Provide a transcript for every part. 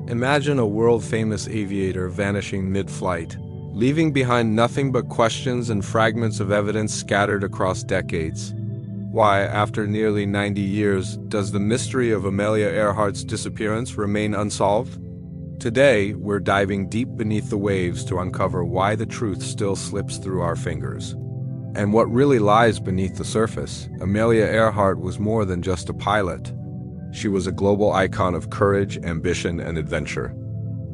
Imagine a world-famous aviator vanishing mid-flight, leaving behind nothing but questions and fragments of evidence scattered across decades. Why, after nearly 90 years, does the mystery of Amelia Earhart's disappearance remain unsolved? Today, we're diving deep beneath the waves to uncover why the truth still slips through our fingers. And what really lies beneath the surface. Amelia Earhart was more than just a pilot. She was a global icon of courage, ambition, and adventure.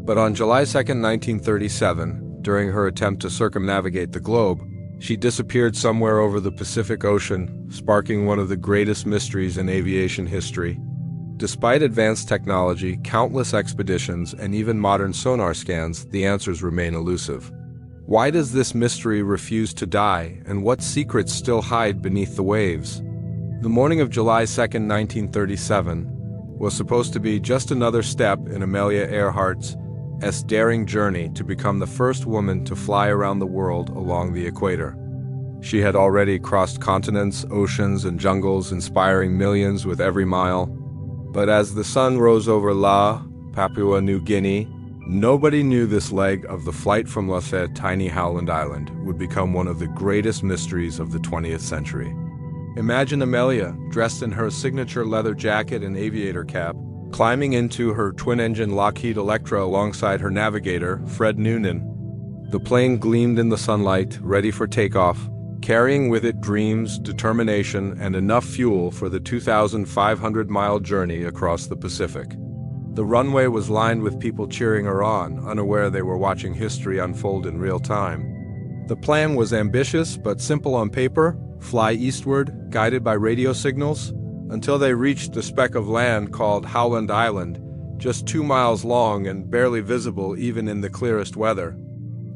But on July 2, 1937, during her attempt to circumnavigate the globe, she disappeared somewhere over the Pacific Ocean, sparking one of the greatest mysteries in aviation history. Despite advanced technology, countless expeditions, and even modern sonar scans, the answers remain elusive. Why does this mystery refuse to die, and what secrets still hide beneath the waves? The morning of July 2, 1937, was supposed to be just another step in Amelia Earhart's daring journey to become the first woman to fly around the world along the equator. She had already crossed continents, oceans, and jungles, inspiring millions with every mile. But as the sun rose over Papua New Guinea, nobody knew this leg of the flight from tiny Howland Island would become one of the greatest mysteries of the 20th century. Imagine Amelia, dressed in her signature leather jacket and aviator cap, climbing into her twin-engine Lockheed Electra alongside her navigator, Fred Noonan. The plane gleamed in the sunlight, ready for takeoff, carrying with it dreams, determination, and enough fuel for the 2,500-mile journey across the Pacific. The runway was lined with people cheering her on, unaware they were watching history unfold in real time. The plan was ambitious but simple on paper: fly eastward, guided by radio signals, until they reached the speck of land called Howland Island, just 2 miles long and barely visible even in the clearest weather.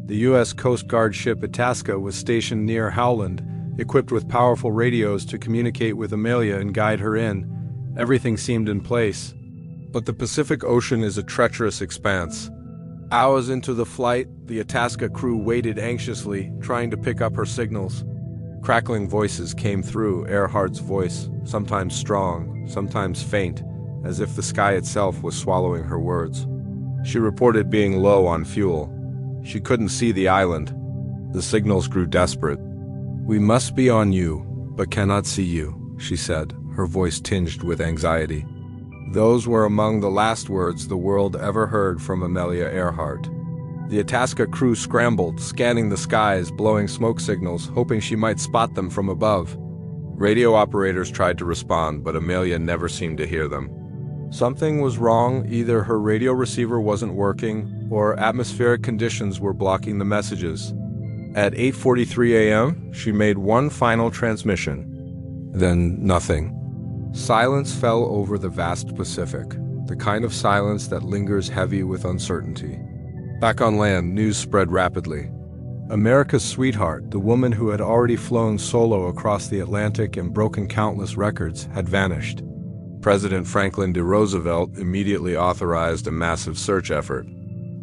The U.S. Coast Guard ship Itasca was stationed near Howland, equipped with powerful radios to communicate with Amelia and guide her in. Everything seemed in place. But the Pacific Ocean is a treacherous expanse. Hours into the flight, the Itasca crew waited anxiously, trying to pick up her signals. Crackling voices came through, Earhart's voice, sometimes strong, sometimes faint, as if the sky itself was swallowing her words. She reported being low on fuel. She couldn't see the island. The signals grew desperate. "We must be on you, but cannot see you," she said, her voice tinged with anxiety. Those were among the last words the world ever heard from Amelia Earhart. The Itasca crew scrambled, scanning the skies, blowing smoke signals, hoping she might spot them from above. Radio operators tried to respond, but Amelia never seemed to hear them. Something was wrong. Either her radio receiver wasn't working, or atmospheric conditions were blocking the messages. At 8:43 a.m., she made one final transmission. Then nothing. Silence fell over the vast Pacific, the kind of silence that lingers heavy with uncertainty. Back on land, news spread rapidly. America's sweetheart, the woman who had already flown solo across the Atlantic and broken countless records, had vanished. President Franklin D. Roosevelt immediately authorized a massive search effort.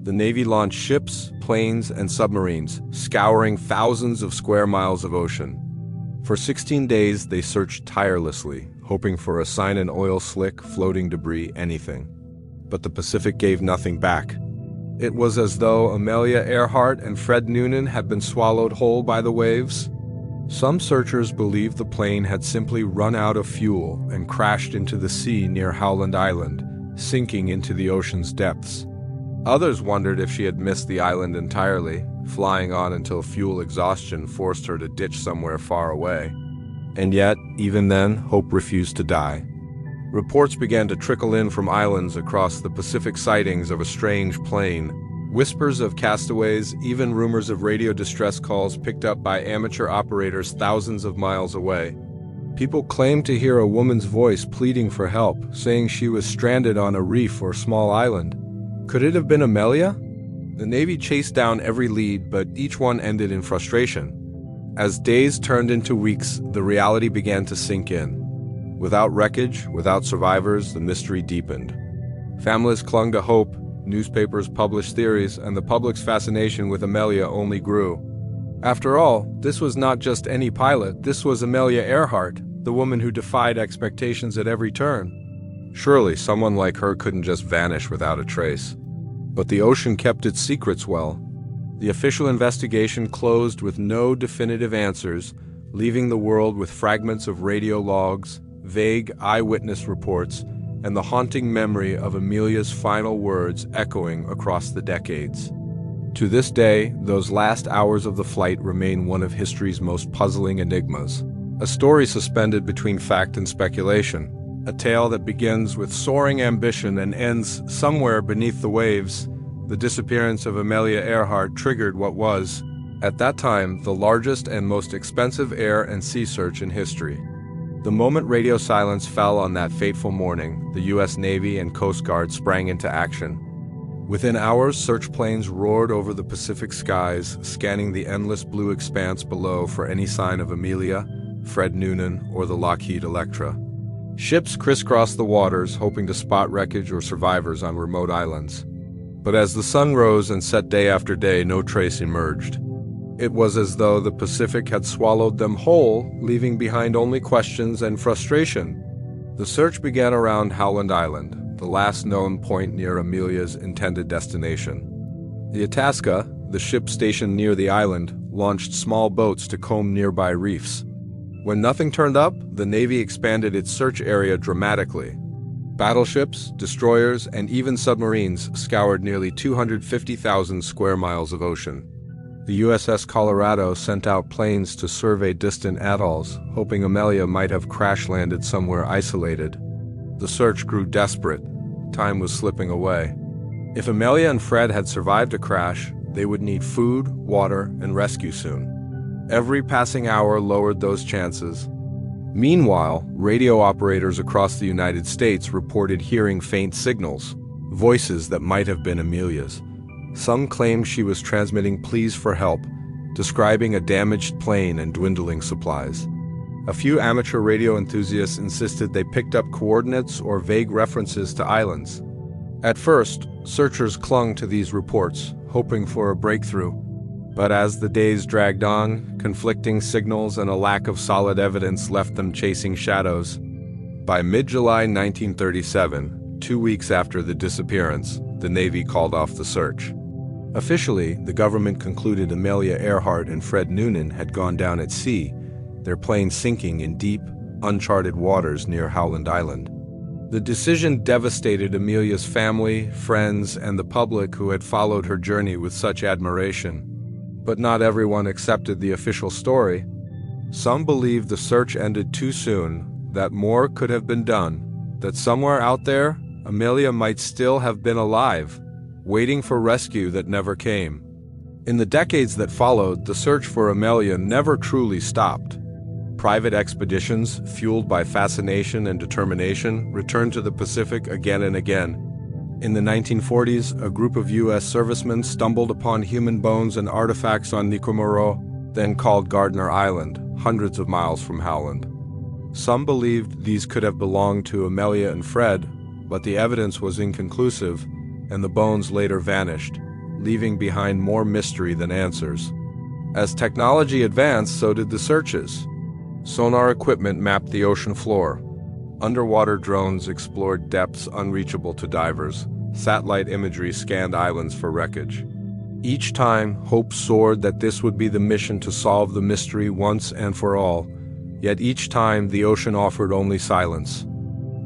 The Navy launched ships, planes, and submarines, scouring thousands of square miles of ocean. For 16 days, they searched tirelessly, hoping for a sign: an oil slick, floating debris, anything. But the Pacific gave nothing back. It was as though Amelia Earhart and Fred Noonan had been swallowed whole by the waves. Some searchers believed the plane had simply run out of fuel and crashed into the sea near Howland Island, sinking into the ocean's depths. Others wondered if she had missed the island entirely, flying on until fuel exhaustion forced her to ditch somewhere far away. And yet, even then, hope refused to die. Reports began to trickle in from islands across the Pacific, sightings of a strange plane, whispers of castaways, even rumors of radio distress calls picked up by amateur operators thousands of miles away. People claimed to hear a woman's voice pleading for help, saying she was stranded on a reef or small island. Could it have been Amelia? The Navy chased down every lead, but each one ended in frustration. As days turned into weeks, the reality began to sink in. Without wreckage, without survivors, the mystery deepened. Families clung to hope, newspapers published theories, and the public's fascination with Amelia only grew. After all, this was not just any pilot, this was Amelia Earhart, the woman who defied expectations at every turn. Surely someone like her couldn't just vanish without a trace. But the ocean kept its secrets well. The official investigation closed with no definitive answers, leaving the world with fragments of radio logs, vague eyewitness reports, and the haunting memory of Amelia's final words echoing across the decades. To this day, those last hours of the flight remain one of history's most puzzling enigmas. A story suspended between fact and speculation. A tale that begins with soaring ambition and ends somewhere beneath the waves. The disappearance of Amelia Earhart triggered what was, at that time, the largest and most expensive air and sea search in history. The moment radio silence fell on that fateful morning, the U.S. Navy and Coast Guard sprang into action. Within hours, search planes roared over the Pacific skies, scanning the endless blue expanse below for any sign of Amelia, Fred Noonan, or the Lockheed Electra. Ships crisscrossed the waters, hoping to spot wreckage or survivors on remote islands. But as the sun rose and set day after day, no trace emerged. It was as though the Pacific had swallowed them whole, leaving behind only questions and frustration. The search began around Howland Island, the last known point near Amelia's intended destination. The Itasca, the ship stationed near the island, launched small boats to comb nearby reefs. When nothing turned up, the Navy expanded its search area dramatically. Battleships, destroyers, and even submarines scoured nearly 250,000 square miles of ocean. The USS Colorado sent out planes to survey distant atolls, hoping Amelia might have crash-landed somewhere isolated. The search grew desperate. Time was slipping away. If Amelia and Fred had survived a crash, they would need food, water, and rescue soon. Every passing hour lowered those chances. Meanwhile, radio operators across the United States reported hearing faint signals, voices that might have been Amelia's. Some claimed she was transmitting pleas for help, describing a damaged plane and dwindling supplies. A few amateur radio enthusiasts insisted they picked up coordinates or vague references to islands. At first, searchers clung to these reports, hoping for a breakthrough. But as the days dragged on, conflicting signals and a lack of solid evidence left them chasing shadows. By mid-July 1937, 2 weeks after the disappearance, the Navy called off the search. Officially, the government concluded Amelia Earhart and Fred Noonan had gone down at sea, their plane sinking in deep, uncharted waters near Howland Island. The decision devastated Amelia's family, friends, and the public who had followed her journey with such admiration. But not everyone accepted the official story. Some believed the search ended too soon, that more could have been done, that somewhere out there, Amelia might still have been alive, waiting for rescue that never came. In the decades that followed, the search for Amelia never truly stopped. Private expeditions, fueled by fascination and determination, returned to the Pacific again and again. In the 1940s, a group of U.S. servicemen stumbled upon human bones and artifacts on Nikomoro, then called Gardner Island, hundreds of miles from Howland. Some believed these could have belonged to Amelia and Fred, but the evidence was inconclusive, and the bones later vanished, leaving behind more mystery than answers. As technology advanced, so did the searches. Sonar equipment mapped the ocean floor. Underwater drones explored depths unreachable to divers. Satellite imagery scanned islands for wreckage. Each time, hope soared that this would be the mission to solve the mystery once and for all. Yet each time, the ocean offered only silence.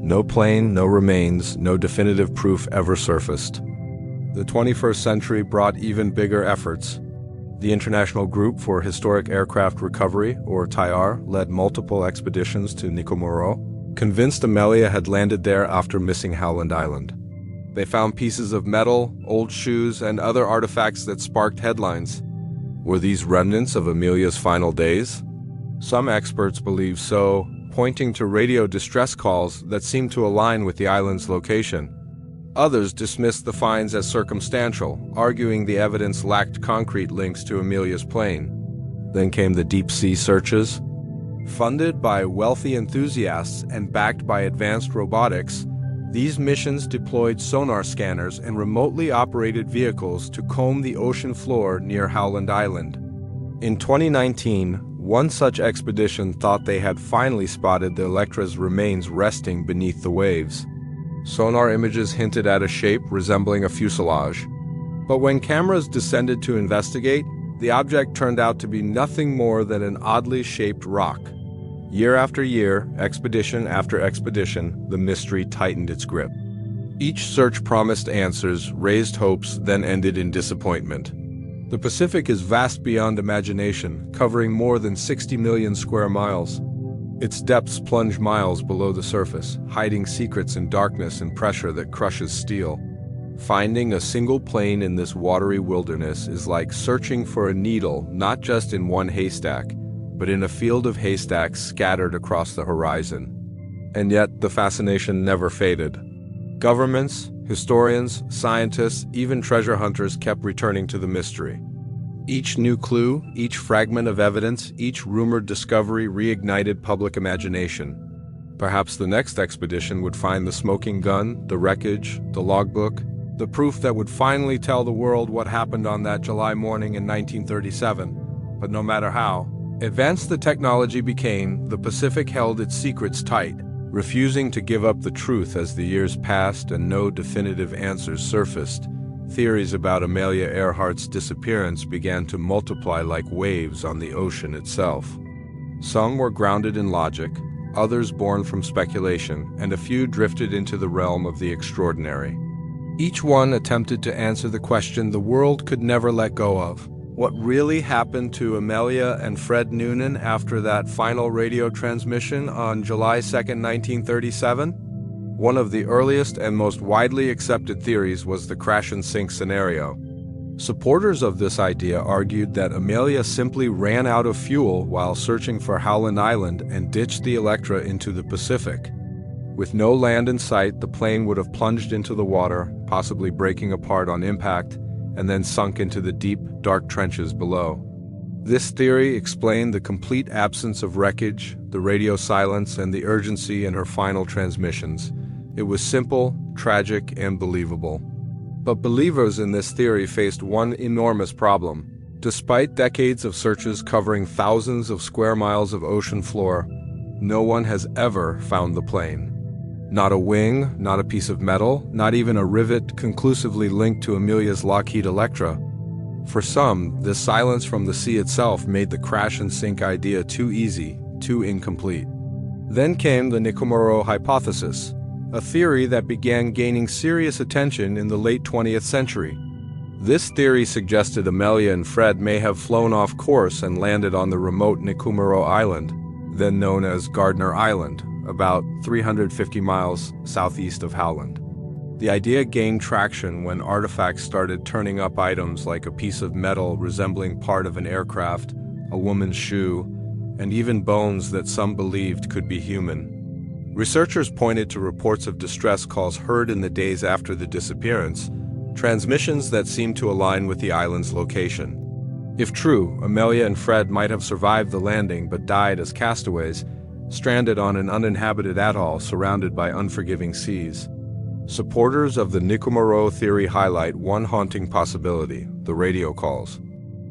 No plane, no remains, no definitive proof ever surfaced. The 21st century brought even bigger efforts. The International Group for Historic Aircraft Recovery, or TIAR, led multiple expeditions to Nikomoro, convinced Amelia had landed there after missing Howland Island. They found pieces of metal, old shoes, and other artifacts that sparked headlines. Were these remnants of Amelia's final days? Some experts believe so, pointing to radio distress calls that seemed to align with the island's location. Others dismissed the finds as circumstantial, arguing the evidence lacked concrete links to Amelia's plane. Then came the deep-sea searches. Funded by wealthy enthusiasts and backed by advanced robotics, these missions deployed sonar scanners and remotely operated vehicles to comb the ocean floor near Howland Island. In 2019, one such expedition thought they had finally spotted the Electra's remains resting beneath the waves. Sonar images hinted at a shape resembling a fuselage, But when cameras descended to investigate, the object turned out to be nothing more than an oddly shaped rock. Year after year, expedition after expedition, the mystery tightened its grip. Each search promised answers, raised hopes, then ended in disappointment. The Pacific is vast beyond imagination, covering more than 60 million square miles. Its depths plunge miles below the surface, hiding secrets in darkness and pressure that crushes steel. Finding a single plane in this watery wilderness is like searching for a needle not just in one haystack, but in a field of haystacks scattered across the horizon. And yet, the fascination never faded. Governments, historians, scientists, even treasure hunters kept returning to the mystery. Each new clue, each fragment of evidence, each rumored discovery reignited public imagination. Perhaps the next expedition would find the smoking gun, the wreckage, the logbook, the proof that would finally tell the world what happened on that July morning in 1937. But no matter how advanced the technology became, the Pacific held its secrets tight, refusing to give up the truth. As the years passed and no definitive answers surfaced, theories about Amelia Earhart's disappearance began to multiply like waves on the ocean itself. Some were grounded in logic, others born from speculation, and a few drifted into the realm of the extraordinary. Each one attempted to answer the question the world could never let go of. What really happened to Amelia and Fred Noonan after that final radio transmission on July 2, 1937? One of the earliest and most widely accepted theories was the crash and sink scenario. Supporters of this idea argued that Amelia simply ran out of fuel while searching for Howland Island and ditched the Electra into the Pacific. With no land in sight, the plane would have plunged into the water, possibly breaking apart on impact, and then sunk into the deep, dark trenches below. This theory explained the complete absence of wreckage, the radio silence, and the urgency in her final transmissions. It was simple, tragic, and believable. But believers in this theory faced one enormous problem. Despite decades of searches covering thousands of square miles of ocean floor, no one has ever found the plane. Not a wing, not a piece of metal, not even a rivet conclusively linked to Amelia's Lockheed Electra. For some, this silence from the sea itself made the crash and sink idea too easy, too incomplete. Then came the Nikomoro hypothesis, a theory that began gaining serious attention in the late 20th century. This theory suggested Amelia and Fred may have flown off course and landed on the remote Nikomoro Island, then known as Gardner Island, about 350 miles southeast of Howland. The idea gained traction when artifacts started turning up items like a piece of metal resembling part of an aircraft, a woman's shoe, and even bones that some believed could be human. Researchers pointed to reports of distress calls heard in the days after the disappearance, transmissions that seemed to align with the island's location. If true, Amelia and Fred might have survived the landing but died as castaways, stranded on an uninhabited atoll surrounded by unforgiving seas. Supporters of the Nikomoro theory highlight one haunting possibility: the radio calls.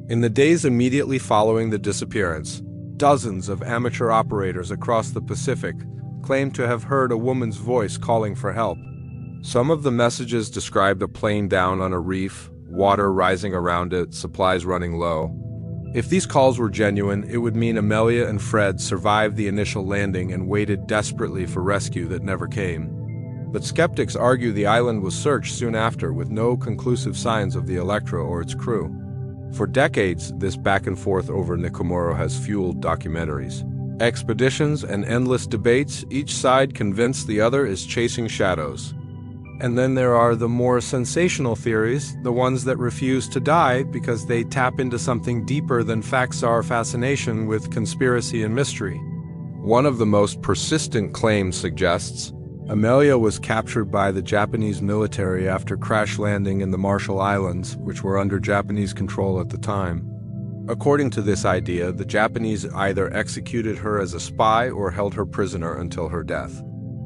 In the days immediately following the disappearance, dozens of amateur operators across the Pacific claimed to have heard a woman's voice calling for help. Some of the messages described a plane down on a reef, water rising around it, supplies running low. If these calls were genuine, it would mean Amelia and Fred survived the initial landing and waited desperately for rescue that never came. But skeptics argue the island was searched soon after with no conclusive signs of the Electra or its crew. For decades, this back and forth over Nikomoro has fueled documentaries, expeditions, and endless debates, each side convinced the other is chasing shadows. And then there are the more sensational theories, the ones that refuse to die because they tap into something deeper than facts-are fascination with conspiracy and mystery. One of the most persistent claims suggests Amelia was captured by the Japanese military after crash landing in the Marshall Islands, which were under Japanese control at the time. According to this idea, the Japanese either executed her as a spy or held her prisoner until her death.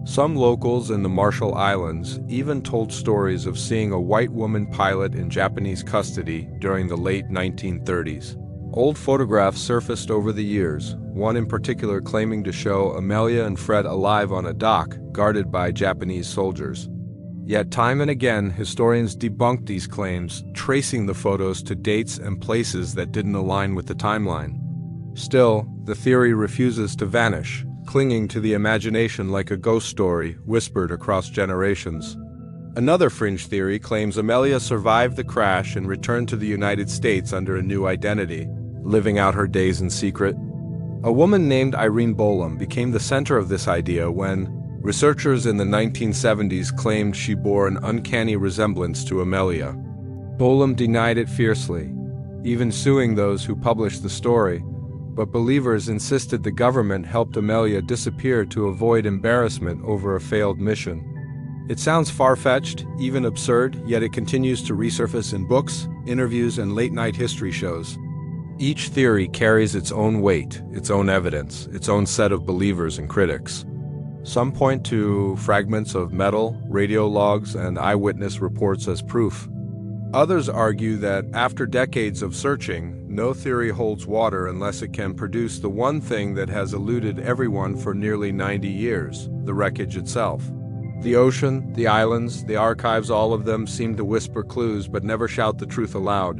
Some locals in the Marshall Islands even told stories of seeing a white woman pilot in Japanese custody during the late 1930s. Old photographs surfaced over the years, one in particular claiming to show Amelia and Fred alive on a dock, guarded by Japanese soldiers. Yet time and again, historians debunked these claims, tracing the photos to dates and places that didn't align with the timeline. Still, the theory refuses to vanish, clinging to the imagination like a ghost story whispered across generations. Another fringe theory claims Amelia survived the crash and returned to the United States under a new identity, living out her days in secret. A woman named Irene Bolam became the center of this idea when researchers in the 1970s claimed she bore an uncanny resemblance to Amelia. Bolam denied it fiercely, even suing those who published the story, but believers insisted the government helped Amelia disappear to avoid embarrassment over a failed mission. It sounds far-fetched, even absurd, yet it continues to resurface in books, interviews, and late-night history shows. Each theory carries its own weight, its own evidence, its own set of believers and critics. Some point to fragments of metal, radio logs, and eyewitness reports as proof. Others argue that after decades of searching, no theory holds water unless it can produce the one thing that has eluded everyone for nearly 90 years, the wreckage itself. The ocean, the islands, the archives, all of them seem to whisper clues but never shout the truth aloud.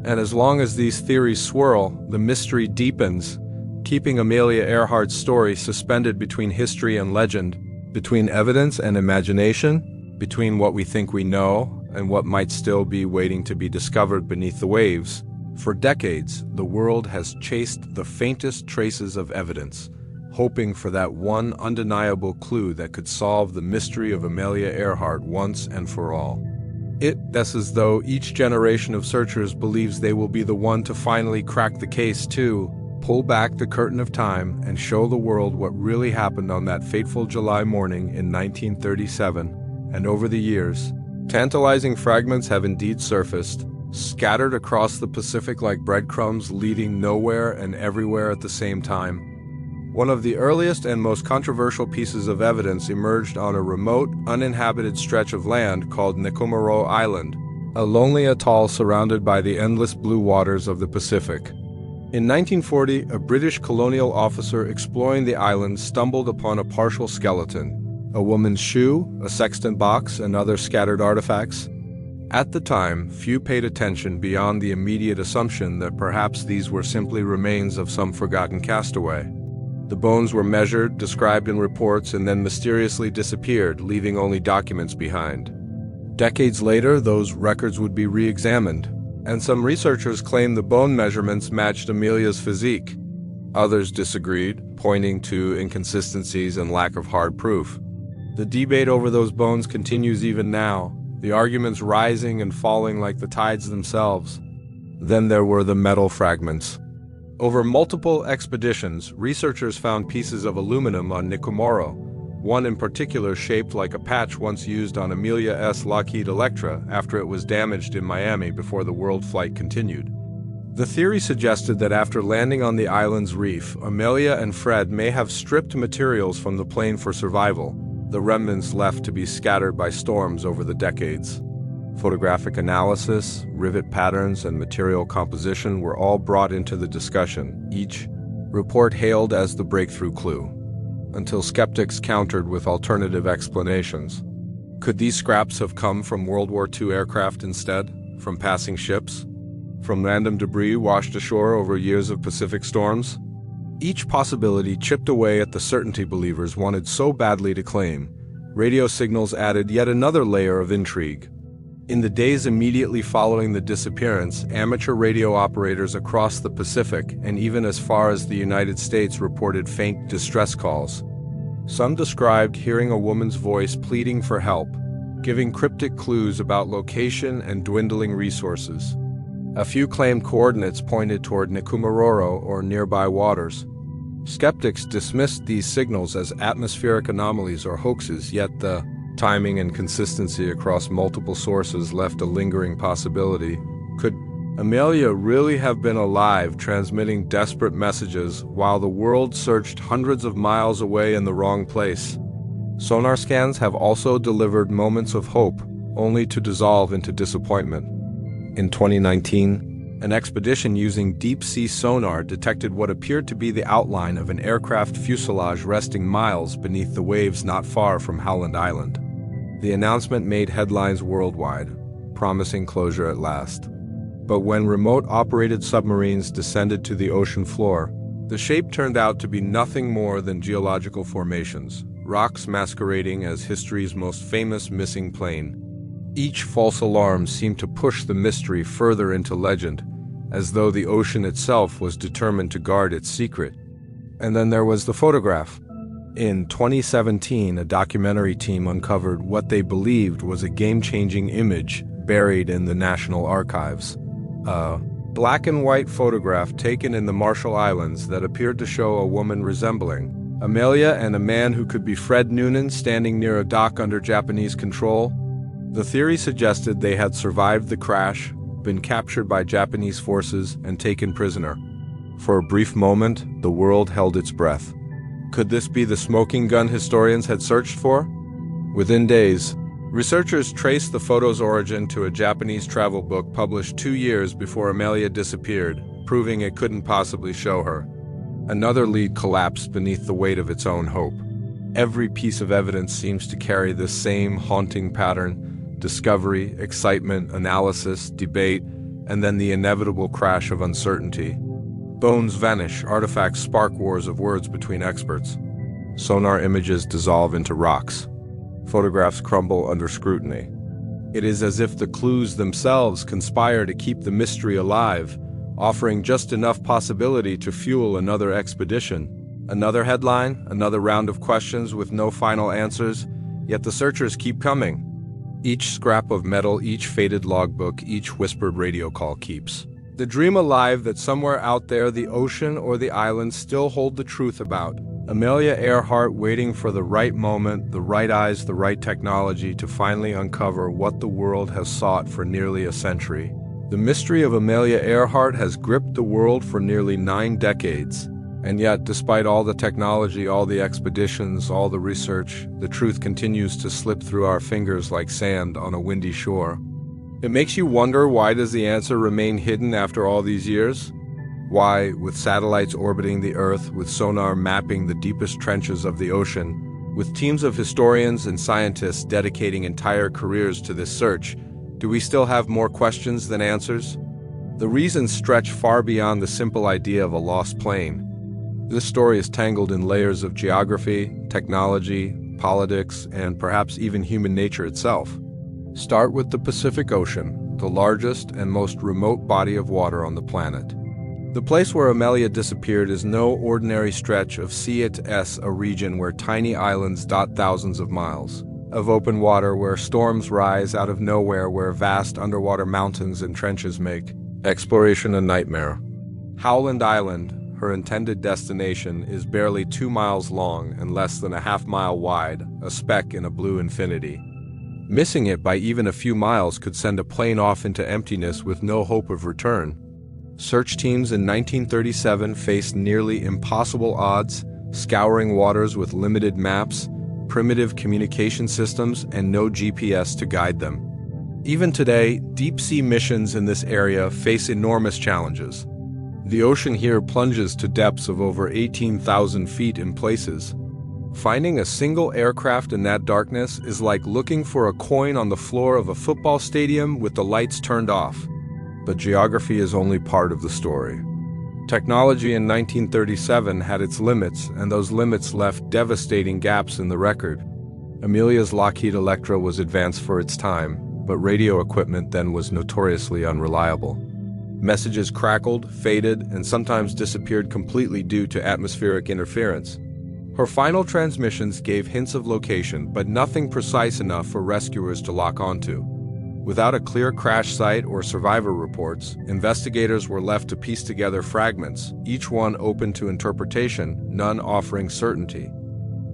And as long as these theories swirl, the mystery deepens, keeping Amelia Earhart's story suspended between history and legend, between evidence and imagination, between what we think we know and what might still be waiting to be discovered beneath the waves. For decades, the world has chased the faintest traces of evidence, hoping for that one undeniable clue that could solve the mystery of Amelia Earhart once and for all. It's as though each generation of searchers believes they will be the one to finally crack the case to pull back the curtain of time and show the world what really happened on that fateful July morning in 1937. And over the years, tantalizing fragments have indeed surfaced, scattered across the Pacific like breadcrumbs leading nowhere and everywhere at the same time. One of the earliest and most controversial pieces of evidence emerged on a remote, uninhabited stretch of land called Nikumaroro Island, a lonely atoll surrounded by the endless blue waters of the Pacific. In 1940, a British colonial officer exploring the island stumbled upon a partial skeleton, a woman's shoe, a sextant box, and other scattered artifacts. At the time, few paid attention beyond the immediate assumption that perhaps these were simply remains of some forgotten castaway. The bones were measured, described in reports, and then mysteriously disappeared, leaving only documents behind. Decades later, those records would be re-examined, and some researchers claimed the bone measurements matched Amelia's physique. Others disagreed, pointing to inconsistencies and lack of hard proof. The debate over those bones continues even now, the arguments rising and falling like the tides themselves. Then there were the metal fragments. Over multiple expeditions, researchers found pieces of aluminum on Nikumaroro, one in particular shaped like a patch once used on Amelia S. Lockheed Electra after it was damaged in Miami before the world flight continued. The theory suggested that after landing on the island's reef, Amelia and Fred may have stripped materials from the plane for survival, the remnants left to be scattered by storms over the decades. Photographic analysis, rivet patterns, and material composition were all brought into the discussion, each report hailed as the breakthrough clue, until skeptics countered with alternative explanations. Could these scraps have come from World War II aircraft instead, from passing ships, from random debris washed ashore over years of Pacific storms? Each possibility chipped away at the certainty believers wanted so badly to claim. Radio signals added yet another layer of intrigue. In the days immediately following the disappearance, amateur radio operators across the Pacific and even as far as the United States reported faint distress calls. Some described hearing a woman's voice pleading for help, giving cryptic clues about location and dwindling resources. A few claimed coordinates pointed toward Nikumaroro or nearby waters. Skeptics dismissed these signals as atmospheric anomalies or hoaxes, yet the timing and consistency across multiple sources left a lingering possibility. Could Amelia really have been alive, transmitting desperate messages while the world searched hundreds of miles away in the wrong place? Sonar scans have also delivered moments of hope, only to dissolve into disappointment. In 2019, an expedition using deep-sea sonar detected what appeared to be the outline of an aircraft fuselage resting miles beneath the waves not far from Howland Island. The announcement made headlines worldwide, promising closure at last. But when remote-operated submarines descended to the ocean floor, the shape turned out to be nothing more than geological formations, rocks masquerading as history's most famous missing plane. Each false alarm seemed to push the mystery further into legend, as though the ocean itself was determined to guard its secret. And then there was the photograph. In 2017, a documentary team uncovered what they believed was a game-changing image buried in the National Archives. A black and white photograph taken in the Marshall Islands that appeared to show a woman resembling Amelia and a man who could be Fred Noonan standing near a dock under Japanese control. The theory suggested they had survived the crash, been captured by Japanese forces, and taken prisoner. For a brief moment, the world held its breath. Could this be the smoking gun historians had searched for? Within days, researchers traced the photo's origin to a Japanese travel book published 2 years before Amelia disappeared, proving it couldn't possibly show her. Another lead collapsed beneath the weight of its own hope. Every piece of evidence seems to carry this same haunting pattern: discovery, excitement, analysis, debate, and then the inevitable crash of uncertainty. Bones vanish, artifacts spark wars of words between experts. Sonar images dissolve into rocks. Photographs crumble under scrutiny. It is as if the clues themselves conspire to keep the mystery alive, offering just enough possibility to fuel another expedition. Another headline, another round of questions with no final answers, yet the searchers keep coming. Each scrap of metal, each faded logbook, each whispered radio call keeps the dream alive that somewhere out there the ocean or the island still hold the truth about Amelia Earhart, waiting for the right moment, the right eyes, the right technology to finally uncover what the world has sought for nearly a century. The mystery of Amelia Earhart has gripped the world for nearly 9 decades. And yet, despite all the technology, all the expeditions, all the research, the truth continues to slip through our fingers like sand on a windy shore. It makes you wonder, why does the answer remain hidden after all these years? Why, with satellites orbiting the Earth, with sonar mapping the deepest trenches of the ocean, with teams of historians and scientists dedicating entire careers to this search, do we still have more questions than answers? The reasons stretch far beyond the simple idea of a lost plane. This story is tangled in layers of geography, technology, politics, and perhaps even human nature itself. Start with the Pacific Ocean, the largest and most remote body of water on the planet. The place where Amelia disappeared is no ordinary stretch of sea. It is a region where tiny islands dot thousands of miles, of open water where storms rise out of nowhere, where vast underwater mountains and trenches make exploration a nightmare. Howland Island, her intended destination, is barely 2 miles long and less than a half-mile wide, a speck in a blue infinity. Missing it by even a few miles could send a plane off into emptiness with no hope of return. Search teams in 1937 faced nearly impossible odds, scouring waters with limited maps, primitive communication systems, and no GPS to guide them. Even today, deep-sea missions in this area face enormous challenges. The ocean here plunges to depths of over 18,000 feet in places. Finding a single aircraft in that darkness is like looking for a coin on the floor of a football stadium with the lights turned off. But geography is only part of the story. Technology in 1937 had its limits, and those limits left devastating gaps in the record. Amelia's Lockheed Electra was advanced for its time, but radio equipment then was notoriously unreliable. Messages crackled, faded, and sometimes disappeared completely due to atmospheric interference. Her final transmissions gave hints of location, but nothing precise enough for rescuers to lock onto. Without a clear crash site or survivor reports, investigators were left to piece together fragments, each one open to interpretation, none offering certainty.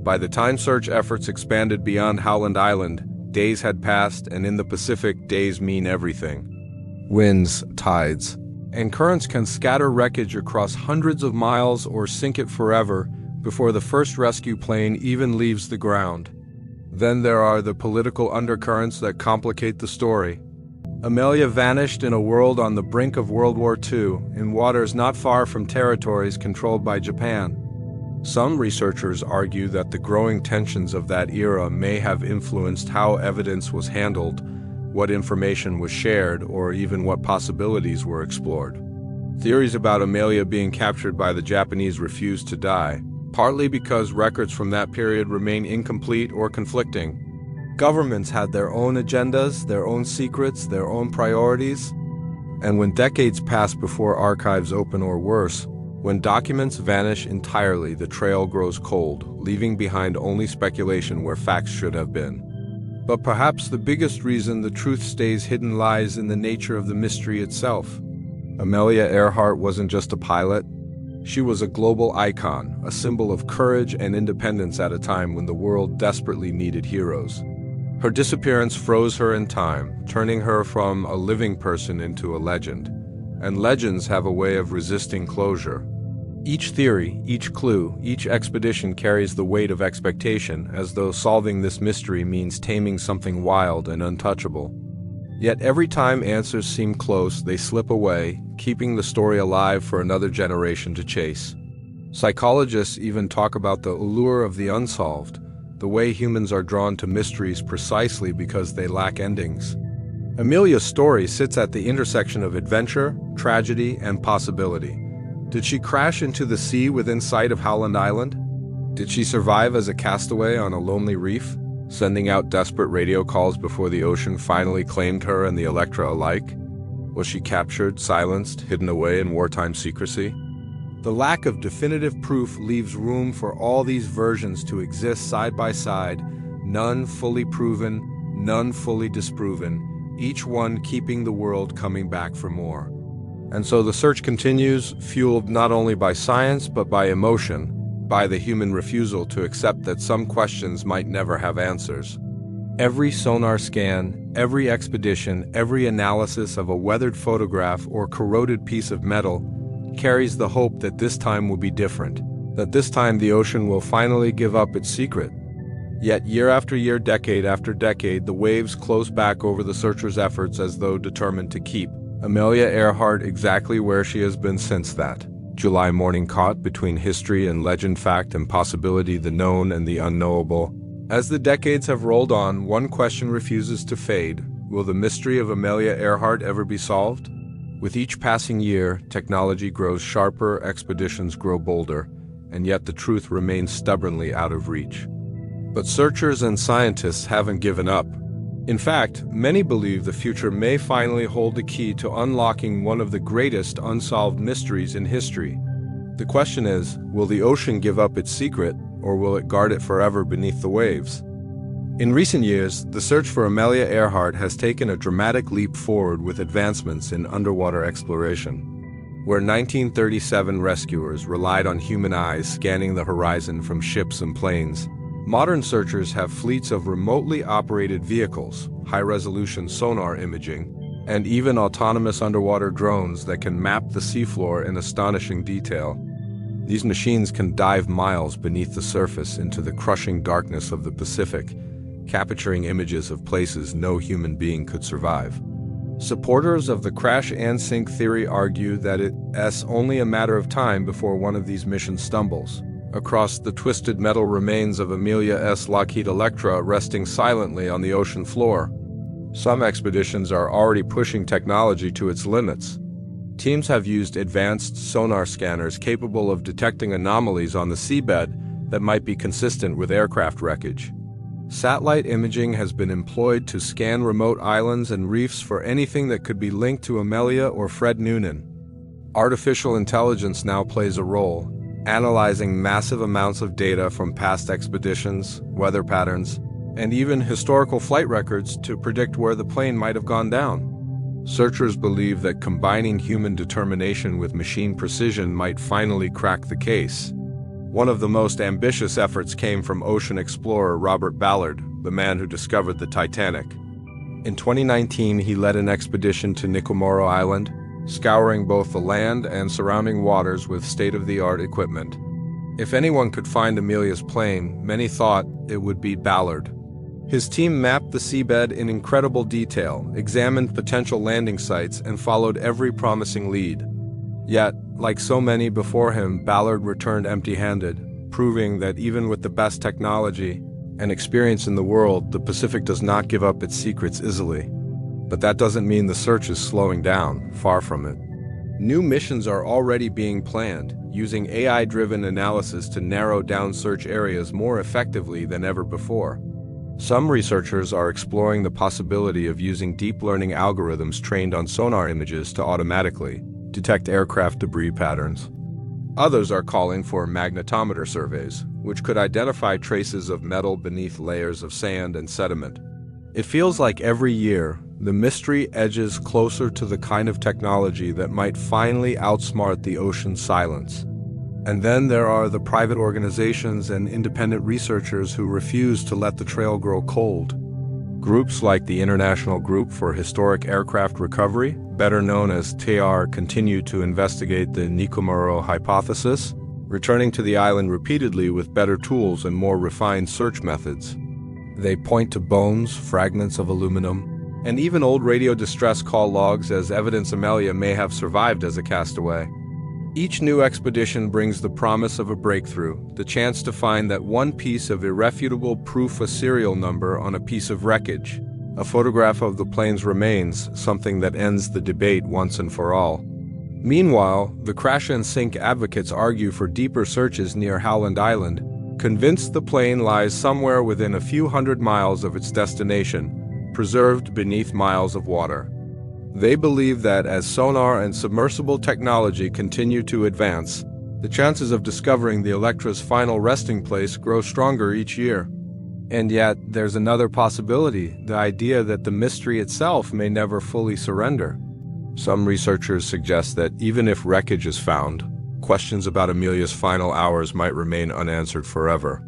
By the time search efforts expanded beyond Howland Island, days had passed, and in the Pacific, days mean everything. Winds, tides, and currents can scatter wreckage across hundreds of miles or sink it forever before the first rescue plane even leaves the ground. Then there are the political undercurrents that complicate the story. Amelia vanished in a world on the brink of World War II, in waters not far from territories controlled by Japan. Some researchers argue that the growing tensions of that era may have influenced how evidence was handled, what information was shared, or even what possibilities were explored. Theories about Amelia being captured by the Japanese refuse to die, partly because records from that period remain incomplete or conflicting. Governments had their own agendas, their own secrets, their own priorities. And when decades pass before archives open, or worse, when documents vanish entirely, the trail grows cold, leaving behind only speculation where facts should have been. But perhaps the biggest reason the truth stays hidden lies in the nature of the mystery itself. Amelia Earhart wasn't just a pilot. She was a global icon, a symbol of courage and independence at a time when the world desperately needed heroes. Her disappearance froze her in time, turning her from a living person into a legend. And legends have a way of resisting closure. Each theory, each clue, each expedition carries the weight of expectation, as though solving this mystery means taming something wild and untouchable. Yet every time answers seem close, they slip away, keeping the story alive for another generation to chase. Psychologists even talk about the allure of the unsolved, the way humans are drawn to mysteries precisely because they lack endings. Amelia's story sits at the intersection of adventure, tragedy, and possibility. Did she crash into the sea within sight of Howland Island? Did she survive as a castaway on a lonely reef, sending out desperate radio calls before the ocean finally claimed her and the Electra alike? Was she captured, silenced, hidden away in wartime secrecy? The lack of definitive proof leaves room for all these versions to exist side by side, none fully proven, none fully disproven, each one keeping the world coming back for more. And so the search continues, fueled not only by science but by emotion, by the human refusal to accept that some questions might never have answers. Every sonar scan, every expedition, every analysis of a weathered photograph or corroded piece of metal carries the hope that this time will be different, that this time the ocean will finally give up its secret. Yet year after year, decade after decade, the waves close back over the searchers' efforts as though determined to keep Amelia Earhart exactly where she has been since that July morning, caught between history and legend, fact and possibility, the known and the unknowable. As the decades have rolled on, one question refuses to fade. Will the mystery of Amelia Earhart ever be solved? With each passing year, technology grows sharper, expeditions grow bolder, and yet the truth remains stubbornly out of reach. But searchers and scientists haven't given up. In fact, many believe the future may finally hold the key to unlocking one of the greatest unsolved mysteries in history. The question is, will the ocean give up its secret, or will it guard it forever beneath the waves? In recent years, the search for Amelia Earhart has taken a dramatic leap forward with advancements in underwater exploration. Where 1937 rescuers relied on human eyes scanning the horizon from ships and planes, modern searchers have fleets of remotely operated vehicles, high-resolution sonar imaging, and even autonomous underwater drones that can map the seafloor in astonishing detail. These machines can dive miles beneath the surface into the crushing darkness of the Pacific, capturing images of places no human being could survive. Supporters of the crash and sink theory argue that it's only a matter of time before one of these missions stumbles across the twisted metal remains of Amelia's Lockheed Electra resting silently on the ocean floor. Some expeditions are already pushing technology to its limits. Teams have used advanced sonar scanners capable of detecting anomalies on the seabed that might be consistent with aircraft wreckage. Satellite imaging has been employed to scan remote islands and reefs for anything that could be linked to Amelia or Fred Noonan. Artificial intelligence now plays a role, analyzing massive amounts of data from past expeditions, weather patterns, and even historical flight records to predict where the plane might have gone down. Searchers believe that combining human determination with machine precision might finally crack the case. One of the most ambitious efforts came from ocean explorer Robert Ballard, the man who discovered the Titanic. In 2019, he led an expedition to Nikomoro Island, scouring both the land and surrounding waters with state-of-the-art equipment. If anyone could find Amelia's plane, many thought it would be Ballard. His team mapped the seabed in incredible detail, examined potential landing sites, and followed every promising lead. Yet, like so many before him, Ballard returned empty-handed, proving that even with the best technology and experience in the world, the Pacific does not give up its secrets easily. But that doesn't mean the search is slowing down, far from it. New missions are already being planned, using AI-driven analysis to narrow down search areas more effectively than ever before. Some researchers are exploring the possibility of using deep learning algorithms trained on sonar images to automatically detect aircraft debris patterns. Others are calling for magnetometer surveys, which could identify traces of metal beneath layers of sand and sediment. It feels like every year, the mystery edges closer to the kind of technology that might finally outsmart the ocean's silence. And then there are the private organizations and independent researchers who refuse to let the trail grow cold. Groups like the International Group for Historic Aircraft Recovery, better known as TAR, continue to investigate the Nikomuro hypothesis, returning to the island repeatedly with better tools and more refined search methods. They point to bones, fragments of aluminum, and even old radio distress call logs as evidence Amelia may have survived as a castaway. Each new expedition brings the promise of a breakthrough, the chance to find that one piece of irrefutable proof, a serial number on a piece of wreckage, a photograph of the plane's remains, something that ends the debate once and for all. Meanwhile, the crash and sink advocates argue for deeper searches near Howland Island, convinced the plane lies somewhere within a few hundred miles of its destination, preserved beneath miles of water. They believe that as sonar and submersible technology continue to advance, the chances of discovering the Electra's final resting place grow stronger each year. And yet, there's another possibility, the idea that the mystery itself may never fully surrender. Some researchers suggest that even if wreckage is found, questions about Amelia's final hours might remain unanswered forever.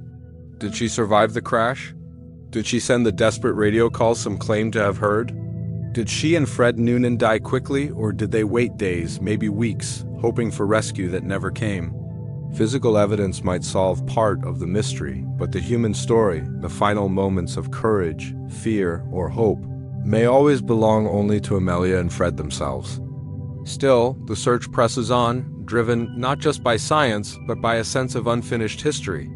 Did she survive the crash? Did she send the desperate radio calls some claim to have heard? Did she and Fred Noonan die quickly, or did they wait days, maybe weeks, hoping for rescue that never came? Physical evidence might solve part of the mystery, but the human story, the final moments of courage, fear, or hope, may always belong only to Amelia and Fred themselves. Still, the search presses on, driven not just by science, but by a sense of unfinished history.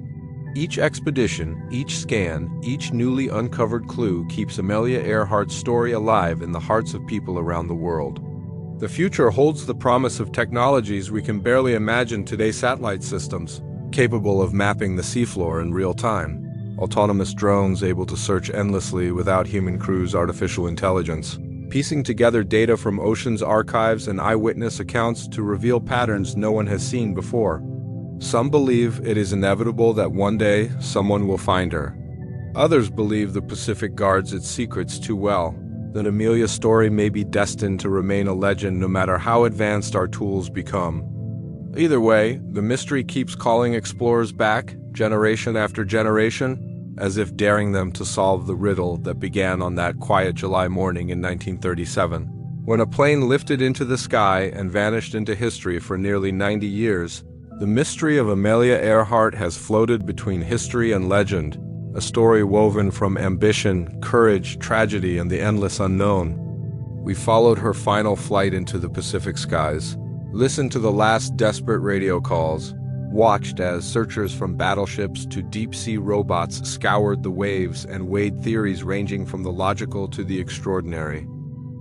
Each expedition, each scan, each newly uncovered clue keeps Amelia Earhart's story alive in the hearts of people around the world. The future holds the promise of technologies we can barely imagine today: satellite systems, capable of mapping the seafloor in real time, autonomous drones able to search endlessly without human crews' artificial intelligence, piecing together data from ocean's archives and eyewitness accounts to reveal patterns no one has seen before. Some believe it is inevitable that one day someone will find her. Others believe the Pacific guards its secrets too well, that Amelia's story may be destined to remain a legend no matter how advanced our tools become. Either way, the mystery keeps calling explorers back, generation after generation, as if daring them to solve the riddle that began on that quiet July morning in 1937, when a plane lifted into the sky and vanished into history for nearly 90 years. The mystery of Amelia Earhart has floated between history and legend, a story woven from ambition, courage, tragedy, and the endless unknown. We followed her final flight into the Pacific skies, listened to the last desperate radio calls, watched as searchers from battleships to deep-sea robots scoured the waves and weighed theories ranging from the logical to the extraordinary.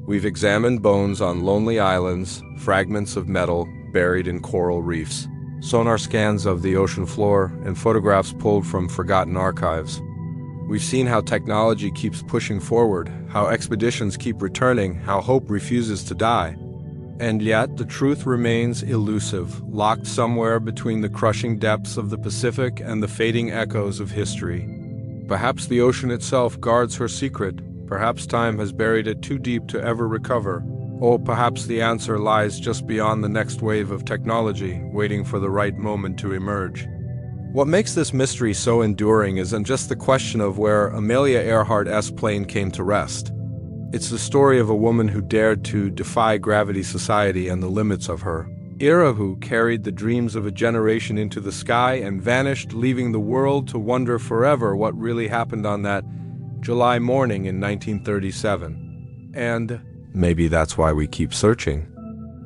We've examined bones on lonely islands, fragments of metal buried in coral reefs, sonar scans of the ocean floor, and photographs pulled from forgotten archives. We've seen how technology keeps pushing forward, how expeditions keep returning, how hope refuses to die. And yet, the truth remains elusive, locked somewhere between the crushing depths of the Pacific and the fading echoes of history. Perhaps the ocean itself guards her secret, perhaps time has buried it too deep to ever recover. Or perhaps the answer lies just beyond the next wave of technology, waiting for the right moment to emerge. What makes this mystery so enduring isn't just the question of where Amelia Earhart's plane came to rest. It's the story of a woman who dared to defy gravity, society, and the limits of her era, who carried the dreams of a generation into the sky and vanished, leaving the world to wonder forever what really happened on that July morning in 1937. And maybe that's why we keep searching.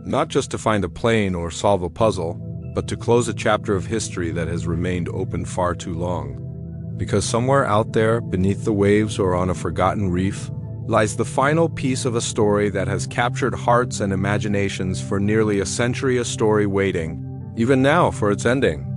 Not just to find a plane or solve a puzzle, but to close a chapter of history that has remained open far too long. Because somewhere out there, beneath the waves or on a forgotten reef, lies the final piece of a story that has captured hearts and imaginations for nearly a century, a story waiting, even now, for its ending.